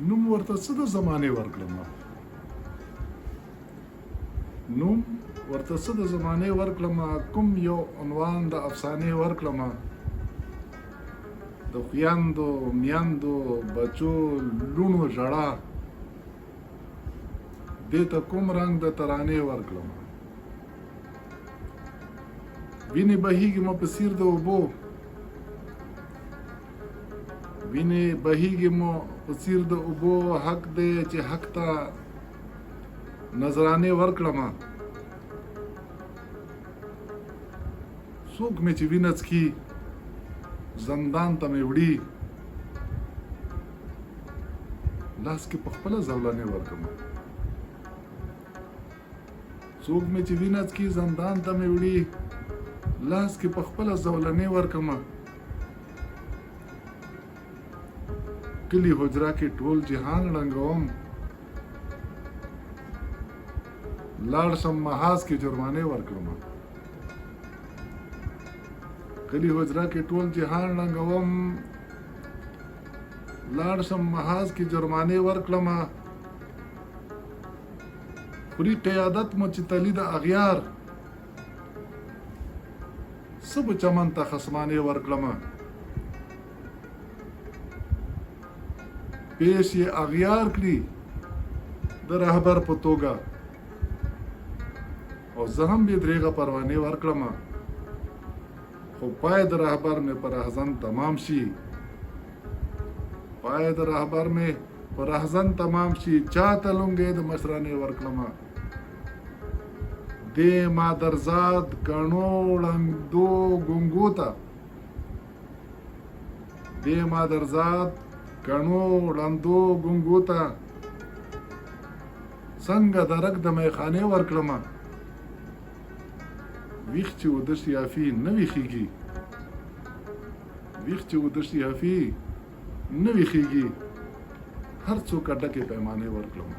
نوم ورته څه د زمانې ورکړم نوم ورته څه د زمانې ورکړم کوم یو عنوان د افسانې ورکړم د خویندو میندو بچو لوڼو ژړا دې ته کوم رنګ د ترانې ورکړم وینې بهیږي مو په څیر د اوبو وینې بهیږي مو په څیر د اوبو حق دی چې حق ته نظرانې ورکړم څوک مې چې وینه څکي زندان ته مې وړي لاس کې په خپله زولنې ورکړم څوک مې چې وینه څکي زندان ته مې وړي لاس کې په خپله زولنې ورکړم کلی حجره کې ټول جهان ړنګوم لاړ شم محاذ کې جرمانې ورکړم کلی حجره کې ټول جهان ړنګوم لاړ شم محاذ کې جرمانې ورکړم خوري قیادت مو چې تلي د اغیار څه به چمن ته خصمانې ورکړم پیش یې اغیار کړي د رهبر په توګه او زه هم بې درېغه پروانې ورکړم خو پای د رهبر مې پر احزن تمام شي پای د رهبر مې پر احزن تمام شي چاته لونګې د مشرانې ورکړم دې مادرزاد کڼو ړنګدو ګونګو ته دې مادرزاد کڼو ړندو ګونګو ته څنګه درک د میخانې ورکړم ویښ چې وده شي افي نه ویښېږي ویښ چې وده شي افي نه ویښېږي هر څوک ډکې پیمانې ورکړم